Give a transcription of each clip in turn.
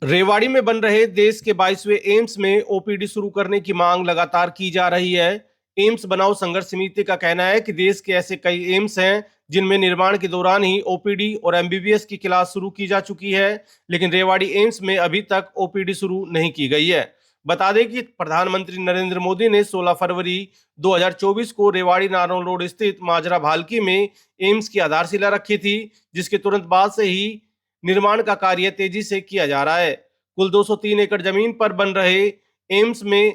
रेवाड़ी में बन रहे देश के 22वें एम्स में ओपीडी शुरू करने की मांग लगातार की जा रही है। एम्स बनाओ संघर्ष समिति का कहना है कि देश के ऐसे कई एम्स हैं जिनमें निर्माण के दौरान ही ओपीडी और एमबीबीएस की क्लास शुरू की जा चुकी है, लेकिन रेवाड़ी एम्स में अभी तक ओपीडी शुरू नहीं की गई है। बता दें कि प्रधानमंत्री नरेंद्र मोदी ने 16 फरवरी 2024 को रेवाड़ी नारोल रोड स्थित माजरा भालकी में एम्स की आधारशिला रखी थी, जिसके तुरंत बाद से ही निर्माण का कार्य तेजी से किया जा रहा है। कुल 203 एकड़ जमीन पर बन रहे एम्स में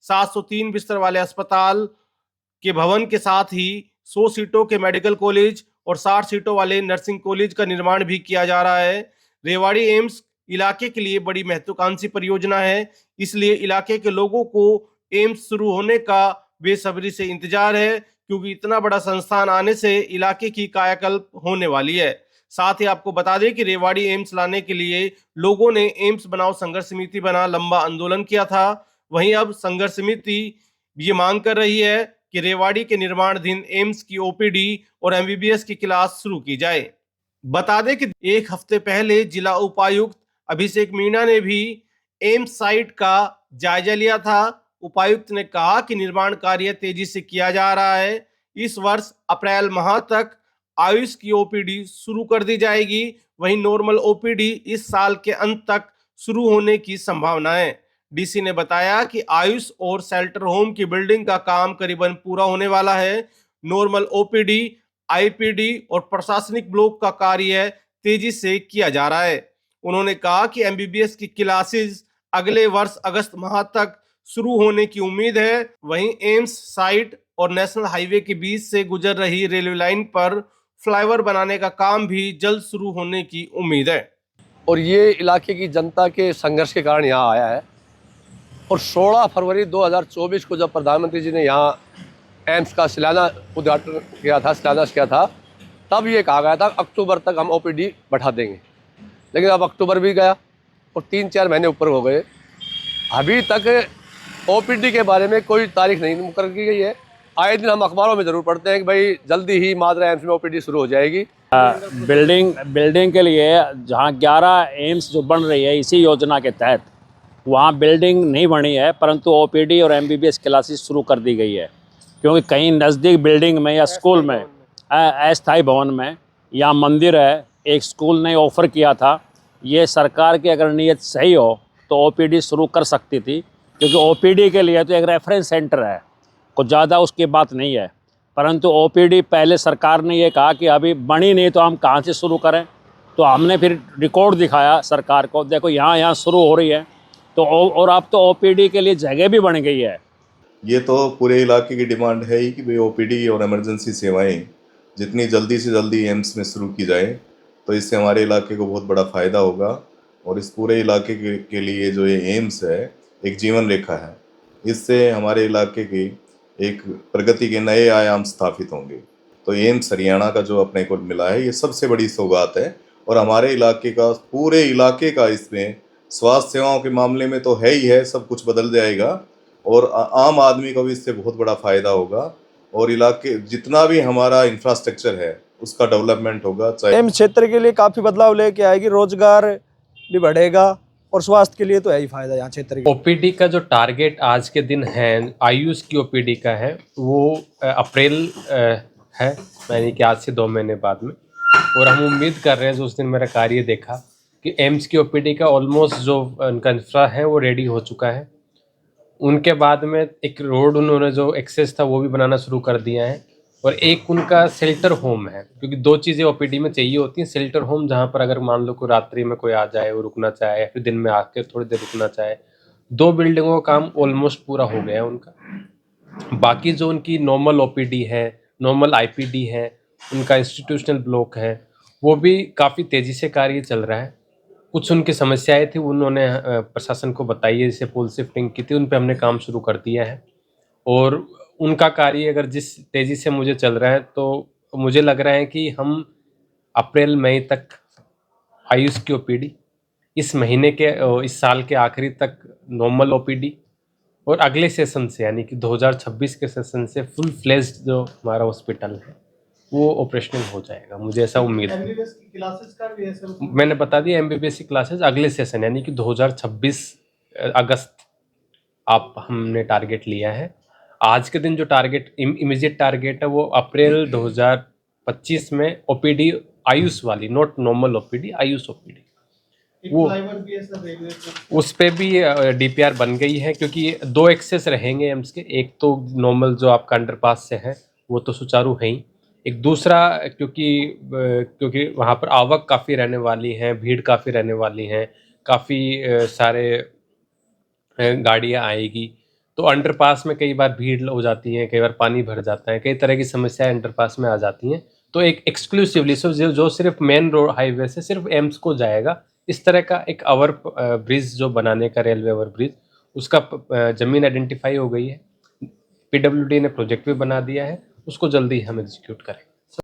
703 बिस्तर वाले अस्पताल के भवन के साथ ही 100 सीटों के मेडिकल कॉलेज और 60 सीटों वाले नर्सिंग कॉलेज का निर्माण भी किया जा रहा है। रेवाड़ी एम्स इलाके के लिए बड़ी महत्वाकांक्षी परियोजना है, इसलिए इलाके के लोगों को एम्स शुरू होने का बेसब्री से इंतजार है, क्योंकि इतना बड़ा संस्थान आने से इलाके की कायाकल्प होने वाली है। साथ ही आपको बता दें कि रेवाड़ी एम्स लाने के लिए लोगों ने एम्स बनाओ संघर्ष समिति बना लंबा आंदोलन किया था। वहीं अब संघर्ष समिति ये मांग कर रही है कि रेवाड़ी के निर्माणाधीन एम्स की ओपीडी और एमबीबीएस की क्लास शुरू की जाए। बता दें कि एक हफ्ते पहले जिला उपायुक्त अभिषेक मीणा ने भी एम्स साइट का जायजा लिया था। उपायुक्त ने कहा कि निर्माण कार्य तेजी से किया जा रहा है। इस वर्ष अप्रैल माह तक आयुष की ओपीडी शुरू कर दी जाएगी। वहीं नॉर्मल ओपीडी इस साल के अंत तक शुरू होने की संभावना है। डीसी ने बताया कि आयुष और शेल्टर होम की बिल्डिंग का काम करीबन पूरा होने वाला है। नॉर्मल ओपीडी, आईपीडी और प्रशासनिक ब्लॉक का कार्य तेजी से किया जा रहा है। उन्होंने कहा कि एमबीबीएस की क्लासेस अगले वर्ष अगस्त माह तक शुरू होने की उम्मीद है। वहीं एम्स साइट और नेशनल हाईवे के बीच से गुजर रही रेलवे लाइन पर फ्लाईओवर बनाने का काम भी जल्द शुरू होने की उम्मीद है। और ये इलाके की जनता के संघर्ष के कारण यहाँ आया है। और 16 फरवरी 2024 को जब प्रधानमंत्री जी ने यहाँ एम्स का उद्घाटन किया था, शिलान्यास किया था, तब ये कहा गया था अक्टूबर तक हम ओपीडी बढ़ा देंगे। लेकिन अब अक्टूबर भी गया और 3-4 महीने ऊपर हो गए, अभी तक ओपीडी के बारे में कोई तारीख नहीं मुकर्रर की गई है। आए दिन हम अखबारों में ज़रूर पढ़ते हैं कि भाई जल्दी ही माजरा एम्स में ओपीडी शुरू हो जाएगी। बिल्डिंग के लिए जहाँ 11 एम्स जो बन रही है इसी योजना के तहत, वहाँ बिल्डिंग नहीं बनी है, परंतु ओपीडी और एमबीबीएस क्लासेस शुरू कर दी गई है। क्योंकि कहीं नज़दीक बिल्डिंग में या स्कूल में, अस्थायी भवन में या मंदिर है, एक स्कूल ने ऑफ़र किया था। ये सरकार की अगर नीयत सही हो तो ओपीडी शुरू कर सकती थी, क्योंकि ओपीडी के लिए तो एक रेफरेंस सेंटर है, कुछ ज़्यादा उसकी बात नहीं है। परंतु ओपीडी पहले सरकार ने ये कहा कि अभी बनी नहीं तो हम कहाँ से शुरू करें, तो हमने फिर रिकॉर्ड दिखाया सरकार को, देखो यहाँ शुरू हो रही है। तो और अब तो ओपीडी के लिए जगह भी बन गई है। ये तो पूरे इलाके की डिमांड है ही कि भाई ओपीडी और इमरजेंसी सेवाएं जितनी जल्दी से जल्दी एम्स में शुरू की जाए, तो इससे हमारे इलाके को बहुत बड़ा फ़ायदा होगा। और इस पूरे इलाके के लिए जो ये एम्स है एक जीवन रेखा है। इससे हमारे इलाके की एक प्रगति के नए आयाम स्थापित होंगे। तो एम्स हरियाणा का जो अपने को मिला है, ये सबसे बड़ी सौगात है। और हमारे इलाके का, पूरे इलाके का इसमें स्वास्थ्य सेवाओं के मामले में तो है ही है, सब कुछ बदल जाएगा और आम आदमी को भी इससे बहुत बड़ा फ़ायदा होगा। और इलाके जितना भी हमारा इंफ्रास्ट्रक्चर है उसका डेवलपमेंट होगा। चाहे एम्स क्षेत्र के लिए काफ़ी बदलाव लेके आएगी, रोजगार भी बढ़ेगा और स्वास्थ्य के लिए तो है ही फायदा यहाँ क्षेत्र के। ओपीडी का जो टारगेट आज के दिन है आयुष की ओपीडी का है, वो अप्रैल है, यानी कि आज से 2 महीने बाद में। और हम उम्मीद कर रहे हैं, जो उस दिन मेरा कार्य देखा कि एम्स की ओपीडी का ऑलमोस्ट जो उनका इंफ्रा है वो रेडी हो चुका है। उनके बाद में एक रोड उन्होंने जो एक्सेस था वो भी बनाना शुरू कर दिया है। और एक उनका शेल्टर होम है, क्योंकि 2 चीज़ें ओपीडी में चाहिए होती हैं। शेल्टर होम, जहाँ पर अगर मान लो कोई रात्रि में कोई आ जाए, वो रुकना चाहे, या फिर दिन में आकर थोड़ी देर रुकना चाहे। 2 बिल्डिंगों का काम ऑलमोस्ट पूरा हो गया है उनका। बाकी जो उनकी नॉर्मल ओपीडी है, नॉर्मल आईपीडी है, उनका इंस्टीट्यूशनल ब्लॉक है, वो भी काफ़ी तेज़ी से कार्य चल रहा है। कुछ उनकी समस्याएं थी, उन्होंने प्रशासन को बताई है, जैसे पोल शिफ्टिंग की थी, उन पे हमने काम शुरू कर दिया है। और उनका कार्य अगर जिस तेज़ी से मुझे चल रहा है, तो मुझे लग रहा है कि हम अप्रैल मई तक आयुष की ओपीडी, इस महीने के इस साल के आखिरी तक नॉर्मल ओपीडी, और अगले सेशन से यानी कि 2026 के सेशन से फुल फ्लेज्ड जो हमारा हॉस्पिटल है वो ऑपरेशनल हो जाएगा, मुझे ऐसा उम्मीद है। एमबीबीएस की क्लासेस का भी ऐसा मैंने बता दिया एमबीबीएस की क्लासेस अगले सेशन यानी कि 2026 अगस्त आप हमने टारगेट लिया है। आज के दिन जो टारगेट इमीडिएट टारगेट है वो अप्रैल 2025 में ओपीडी आयुष वाली, not normal OPD, Ayush OPD, वो भी ऐसा रेलवे उस पे भी डीपीआर बन गई है, क्योंकि 2 एक्सेस रहेंगे एम्स के। एक तो नॉर्मल जो आपका अंडरपास से है वो तो सुचारू है ही, एक दूसरा क्योंकि वहाँ पर आवक काफ़ी रहने वाली है, भीड़ काफ़ी रहने वाली है, काफ़ी सारे गाड़ियाँ आएगी, तो अंडरपास में कई बार भीड़ हो जाती है, कई बार पानी भर जाता है, कई तरह की समस्याएं अंडरपास में आ जाती हैं। तो एक एक्सक्लूसिवली जो सिर्फ मेन रोड हाईवे से सिर्फ एम्स को जाएगा, इस तरह का एक ओवर ब्रिज जो बनाने का, रेलवे ओवर ब्रिज, उसका ज़मीन आइडेंटिफाई हो गई है। पीडब्ल्यूडी ने प्रोजेक्ट भी बना दिया है, उसको जल्दी हम एग्जीक्यूट करेंगे।